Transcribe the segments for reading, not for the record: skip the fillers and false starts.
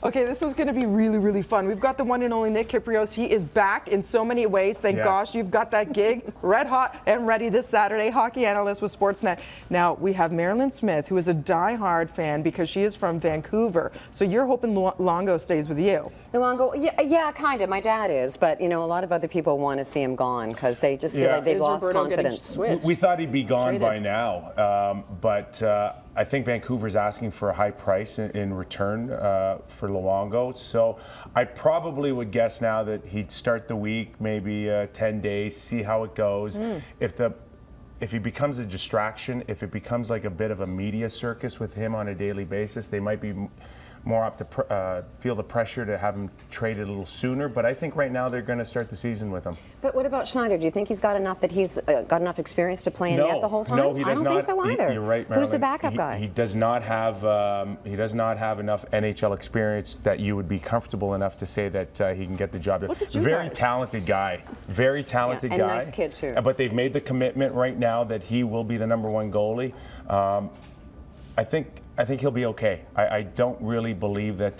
Okay, this is going to be really, really fun. We've got the one and only Nick Kypreos. He is back in so many ways. Thank gosh you've got that gig red hot and ready this Saturday. Hockey analyst with Sportsnet. Now, we have Marilyn Smith, who is a diehard fan because she is from Vancouver. So you're hoping Luongo stays with you. Luongo, yeah, kind of. My dad is. But, you know, a lot of other people want to see him gone because they just feel like they've lost confidence. We thought he'd be gone by now. But I think Vancouver's asking for a high price in return for Luongo. So I probably would guess now that he'd start the week, maybe 10 days, see how it goes. If he becomes a distraction, if it becomes like a bit of a media circus with him on a daily basis, they might be more up to feel the pressure to have him traded a little sooner. But I think right now they're going to start the season with him. But what about Schneider? Do you think he's got enough that he's got enough experience to play in net the whole time? No, he does not. I don't think so either. You're right, Marilyn. Who's the backup guy? He does not have. He does not have enough NHL experience that you would be comfortable enough to say that he can get the job done. Very talented guy. Very talented guy. And nice kid too. But they've made the commitment right now that he will be the #1 goalie. I think he'll be okay. I don't really believe that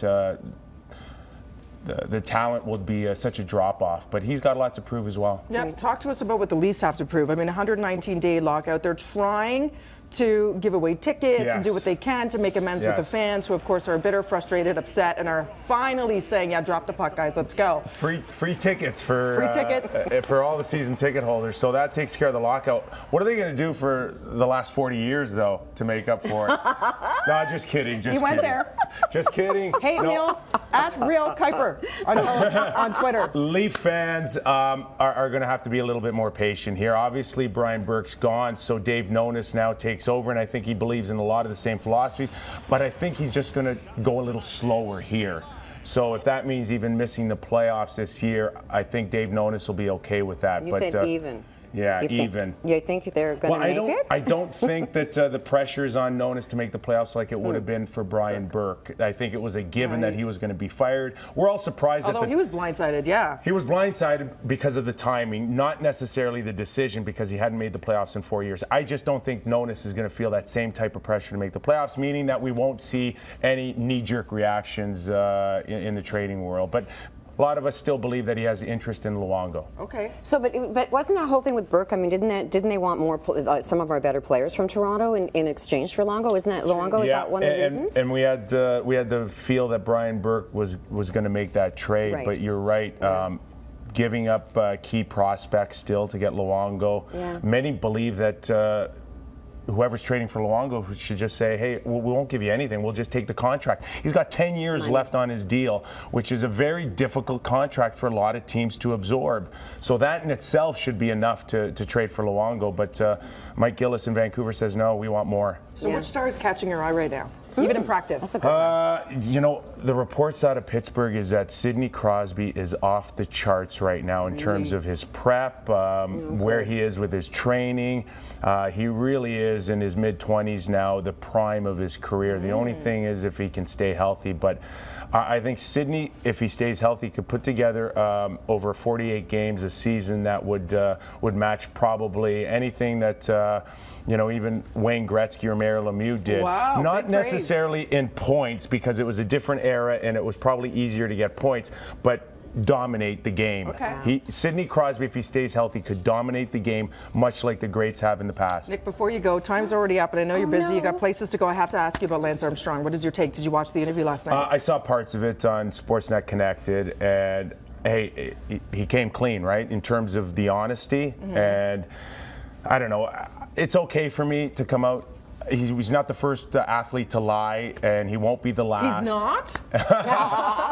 the talent will be such a drop-off, but he's got a lot to prove as well. Yeah, talk to us about what the Leafs have to prove. I mean, 119-day lockout. They're trying to give away tickets and do what they can to make amends with the fans, who of course are bitter, frustrated, upset, and are finally saying, yeah, drop the puck, guys, let's go. Free tickets for all the season ticket holders. So that takes care of the lockout. What are they going to do for the last 40 years, though, to make up for it? No, just kidding. Just went there. Just kidding. Hey, Neil, at Real Kuiper on Twitter. Leaf fans are going to have to be a little bit more patient here. Obviously, Brian Burke's gone, so Dave Nonis now takes over, and I think he believes in a lot of the same philosophies, but I think he's just going to go a little slower here. So if that means even missing the playoffs this year, I think Dave Nonis will be okay with that. You said even. Yeah, even. You think they're going to make it? I don't think that the pressure is on Nonis to make the playoffs like it would have been for Brian Burke. I think it was a given that he was going to be fired. We're all surprised Although he was blindsided, He was blindsided because of the timing, not necessarily the decision because he hadn't made the playoffs in 4 years. I just don't think Nonis is going to feel that same type of pressure to make the playoffs, meaning that we won't see any knee-jerk reactions in the trading world. But a lot of us still believe that he has interest in Luongo. Okay. So, but wasn't that whole thing with Burke? I mean, didn't they want more some of our better players from Toronto in exchange for Luongo? Isn't that Luongo? Is that one of the reasons? And we had the feel that Brian Burke was going to make that trade. Right. But you're right. Giving up key prospects still to get Luongo. Yeah. Many believe that. Whoever's trading for Luongo should just say, hey, we won't give you anything. We'll just take the contract. He's got 10 years left on his deal, which is a very difficult contract for a lot of teams to absorb. So that in itself should be enough to trade for Luongo. But Mike Gillis in Vancouver says, no, we want more. So which star is catching your eye right now? Even in practice. That's a good one. You know, the reports out of Pittsburgh is that Sidney Crosby is off the charts right now in terms of his prep, where he is with his training. He really is in his mid-20s now, the prime of his career. The only thing is if he can stay healthy. But I think Sidney, if he stays healthy, could put together over 48 games a season that would match probably anything that even Wayne Gretzky or Mario Lemieux did. Wow, not necessarily in points because it was a different era and it was probably easier to get points, but dominate the game. Okay. Sidney Crosby, if he stays healthy, could dominate the game much like the greats have in the past. Nick, before you go, time's already up, and I know you're busy. You got places to go. I have to ask you about Lance Armstrong. What is your take? Did you watch the interview last night? I saw parts of it on Sportsnet Connected, and hey, he came clean, right, in terms of the honesty. And I don't know. It's okay for me to come out. He's not the first athlete to lie, and he won't be the last. He's not?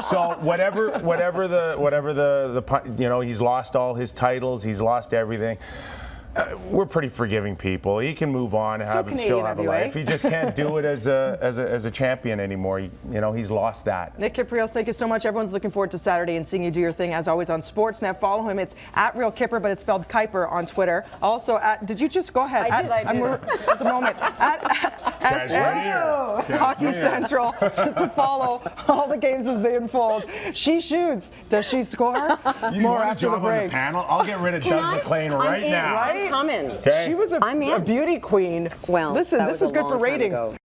So whatever he's lost all his titles. He's lost everything. We're pretty forgiving people. He can move on and still have a life. He just can't do it as a champion anymore. He's lost that. Nick Kypreos, thank you so much. Everyone's looking forward to Saturday and seeing you do your thing as always on Sportsnet. Follow him. It's at Real Kipper, but it's spelled Kuiper on Twitter. Also did you just go ahead? I did. Just a moment. Hockey Central to follow all the games as they unfold. She shoots. Does she score? More after the break. On the panel? I'll get rid of Doug McLean right now. I'm coming. She was a beauty queen. Well, listen, this is good for ratings.